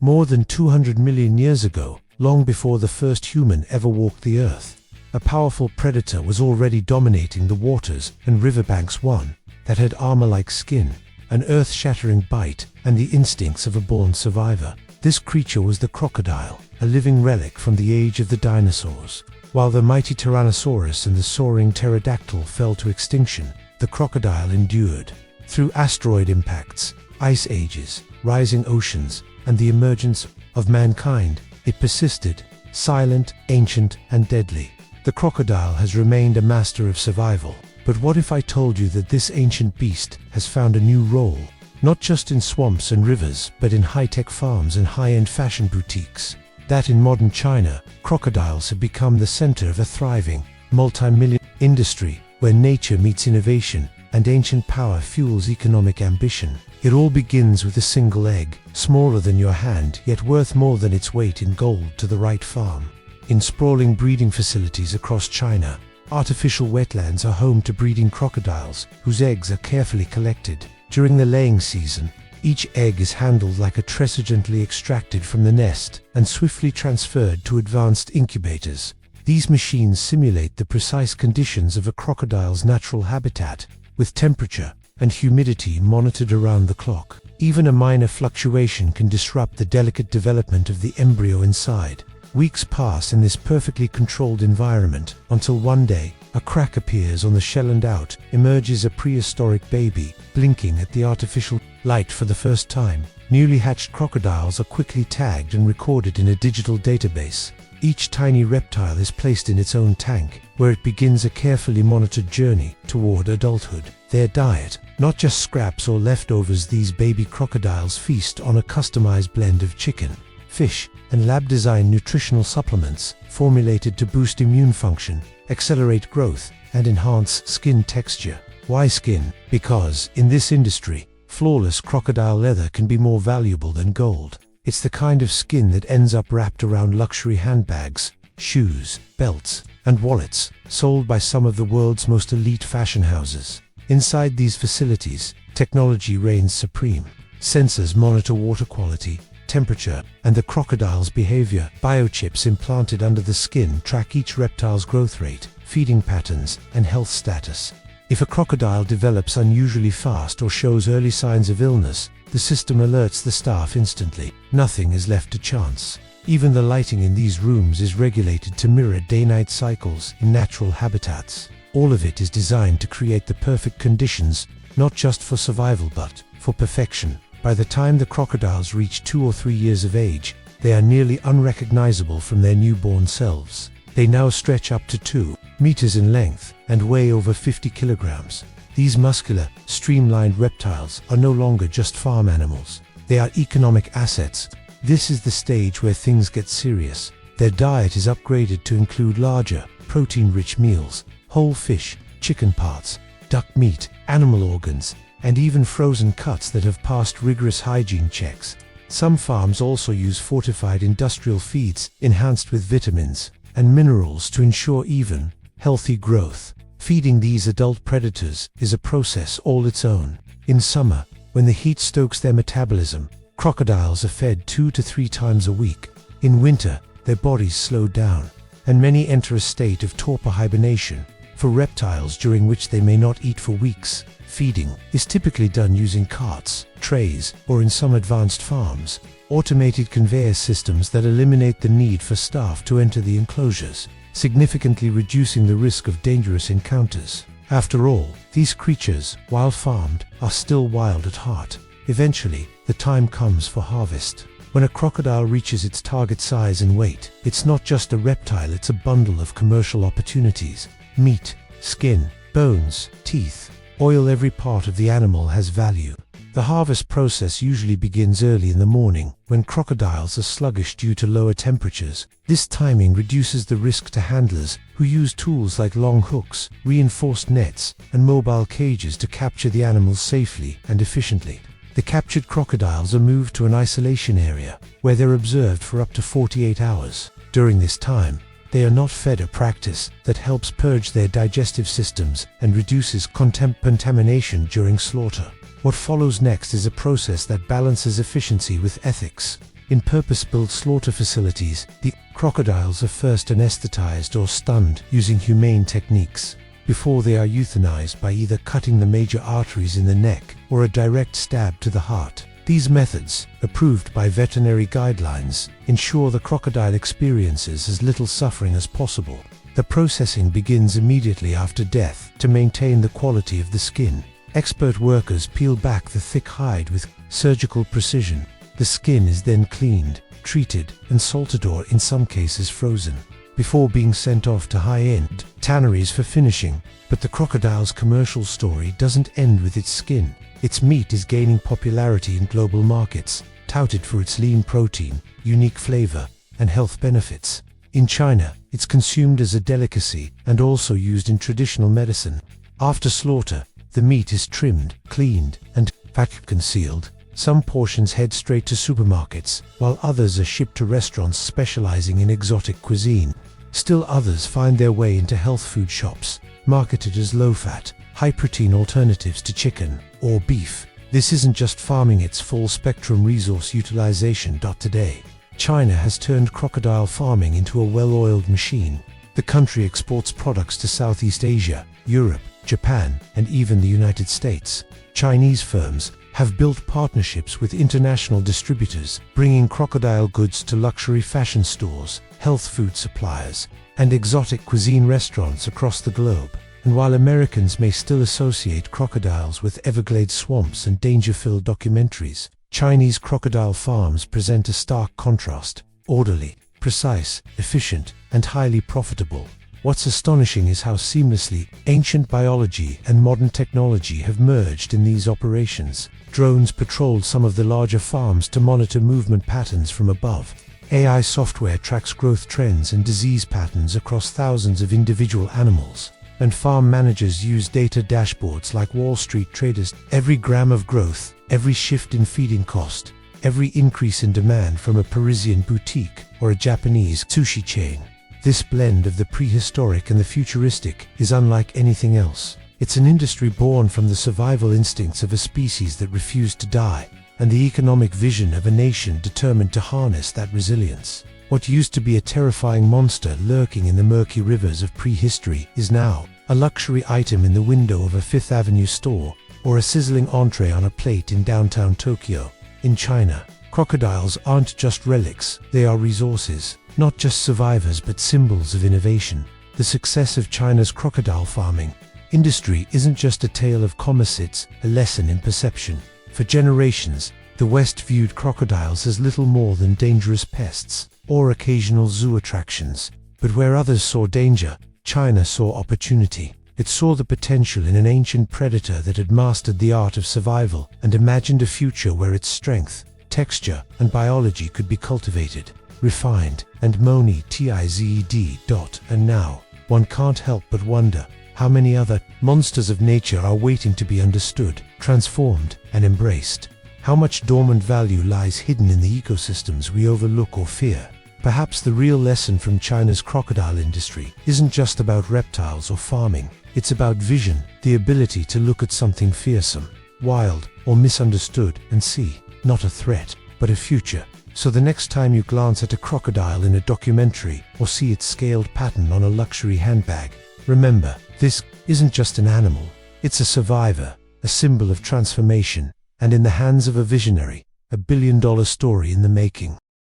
More than 200 million years ago, long before the first human ever walked the earth, a powerful predator was already dominating the waters and riverbanks, one that had armor-like skin, an earth-shattering bite, and the instincts of a born survivor. This creature was the crocodile, a living relic from the age of the dinosaurs. While the mighty Tyrannosaurus and the soaring pterodactyl fell to extinction, the crocodile endured. Through asteroid impacts, ice ages, rising oceans, and the emergence of mankind, it persisted, silent, ancient, and deadly. The crocodile has remained a master of survival. But what if I told you that this ancient beast has found a new role, not just in swamps and rivers, but in high-tech farms and high-end fashion boutiques? That in modern China, crocodiles have become the center of a thriving, multi-million industry where nature meets innovation and ancient power fuels economic ambition. It all begins with a single egg, smaller than your hand, yet worth more than its weight in gold to the right farm. In sprawling breeding facilities across China, artificial wetlands are home to breeding crocodiles, whose eggs are carefully collected. During the laying season, each egg is handled like a treasure, gently extracted from the nest and swiftly transferred to advanced incubators. These machines simulate the precise conditions of a crocodile's natural habitat, with temperature and humidity monitored around the clock. Even a minor fluctuation can disrupt the delicate development of the embryo inside. Weeks pass in this perfectly controlled environment until one day, a crack appears on the shell and out emerges a prehistoric baby, blinking at the artificial light for the first time. Newly hatched crocodiles are quickly tagged and recorded in a digital database. Each tiny reptile is placed in its own tank, where it begins a carefully monitored journey toward adulthood. Their diet, not just scraps or leftovers, these baby crocodiles feast on a customized blend of chicken, fish, and lab-designed nutritional supplements formulated to boost immune function, accelerate growth, and enhance skin texture. Why skin? Because, in this industry, flawless crocodile leather can be more valuable than gold. It's the kind of skin that ends up wrapped around luxury handbags, shoes, belts, and wallets, sold by some of the world's most elite fashion houses. Inside these facilities, technology reigns supreme. Sensors monitor water quality, temperature, and the crocodile's behavior. Biochips implanted under the skin track each reptile's growth rate, feeding patterns, and health status. If a crocodile develops unusually fast or shows early signs of illness, the system alerts the staff instantly. Nothing is left to chance. Even the lighting in these rooms is regulated to mirror day-night cycles in natural habitats. All of it is designed to create the perfect conditions, not just for survival but for perfection. By the time the crocodiles reach 2 or 3 years of age, they are nearly unrecognizable from their newborn selves. They now stretch up to 2 meters in length and weigh over 50 kilograms. These muscular, streamlined reptiles are no longer just farm animals. They are economic assets. This is the stage where things get serious. Their diet is upgraded to include larger, protein-rich meals, whole fish, chicken parts, duck meat, animal organs, and even frozen cuts that have passed rigorous hygiene checks. Some farms also use fortified industrial feeds, enhanced with vitamins and minerals to ensure even, healthy growth. Feeding these adult predators is a process all its own. In summer, when the heat stokes their metabolism, crocodiles are fed 2 to 3 times a week. In winter, their bodies slow down, and many enter a state of torpor hibernation. For reptiles during which they may not eat for weeks, feeding is typically done using carts, trays, or in some advanced farms, automated conveyor systems that eliminate the need for staff to enter the enclosures, significantly reducing the risk of dangerous encounters. After all, these creatures, while farmed, are still wild at heart. Eventually, the time comes for harvest. When a crocodile reaches its target size and weight, it's not just a reptile, it's a bundle of commercial opportunities. Meat, skin, bones, teeth, oil, every part of the animal has value. The harvest process usually begins early in the morning, when crocodiles are sluggish due to lower temperatures. This timing reduces the risk to handlers, who use tools like long hooks, reinforced nets, and mobile cages to capture the animals safely and efficiently. The captured crocodiles are moved to an isolation area, where they're observed for up to 48 hours. During this time, they are not fed a practice that helps purge their digestive systems and reduces contamination during slaughter. What follows next is a process that balances efficiency with ethics. In purpose-built slaughter facilities, the crocodiles are first anesthetized or stunned using humane techniques before they are euthanized by either cutting the major arteries in the neck or a direct stab to the heart. These methods, approved by veterinary guidelines, ensure the crocodile experiences as little suffering as possible. The processing begins immediately after death to maintain the quality of the skin. Expert workers peel back the thick hide with surgical precision. The skin is then cleaned, treated, and salted or, in some cases, frozen, before being sent off to high-end tanneries for finishing. But the crocodile's commercial story doesn't end with its skin. Its meat is gaining popularity in global markets, touted for its lean protein, unique flavor, and health benefits. In China, it's consumed as a delicacy and also used in traditional medicine. After slaughter, the meat is trimmed, cleaned, and vacuum concealed. Some portions head straight to supermarkets, while others are shipped to restaurants specializing in exotic cuisine. Still others find their way into health food shops, marketed as low-fat, high-protein alternatives to chicken or beef. This isn't just farming, it's full-spectrum resource utilization. Today, China has turned crocodile farming into a well-oiled machine. The country exports products to Southeast Asia, Europe, Japan, and even the United States. Chinese firms have built partnerships with international distributors, bringing crocodile goods to luxury fashion stores, health food suppliers, and exotic cuisine restaurants across the globe. And while Americans may still associate crocodiles with Everglades swamps and danger-filled documentaries, Chinese crocodile farms present a stark contrast: orderly, precise, efficient, and highly profitable. What's astonishing is how seamlessly ancient biology and modern technology have merged in these operations. Drones patrolled some of the larger farms to monitor movement patterns from above. AI software tracks growth trends and disease patterns across thousands of individual animals. And farm managers use data dashboards like Wall Street traders. Every gram of growth, every shift in feeding cost, every increase in demand from a Parisian boutique or a Japanese sushi chain. This blend of the prehistoric and the futuristic is unlike anything else. It's an industry born from the survival instincts of a species that refused to die, and the economic vision of a nation determined to harness that resilience. What used to be a terrifying monster lurking in the murky rivers of prehistory is now a luxury item in the window of a Fifth Avenue store, or a sizzling entree on a plate in downtown Tokyo. In China, crocodiles aren't just relics, they are resources. Not just survivors but symbols of innovation. The success of China's crocodile farming industry isn't just a tale of commerce, it's a lesson in perception. For generations, the West viewed crocodiles as little more than dangerous pests or occasional zoo attractions. But where others saw danger, China saw opportunity. It saw the potential in an ancient predator that had mastered the art of survival and imagined a future where its strength, texture, and biology could be cultivated, refined, and monetized. And now, one can't help but wonder how many other monsters of nature are waiting to be understood, transformed, and embraced. How much dormant value lies hidden in the ecosystems we overlook or fear. Perhaps the real lesson from China's crocodile industry isn't just about reptiles or farming. It's about vision, the ability to look at something fearsome, wild, or misunderstood and see, not a threat, but a future. So the next time you glance at a crocodile in a documentary or see its scaled pattern on a luxury handbag, remember, this isn't just an animal. It's a survivor, a symbol of transformation, and in the hands of a visionary, a billion-dollar story in the making.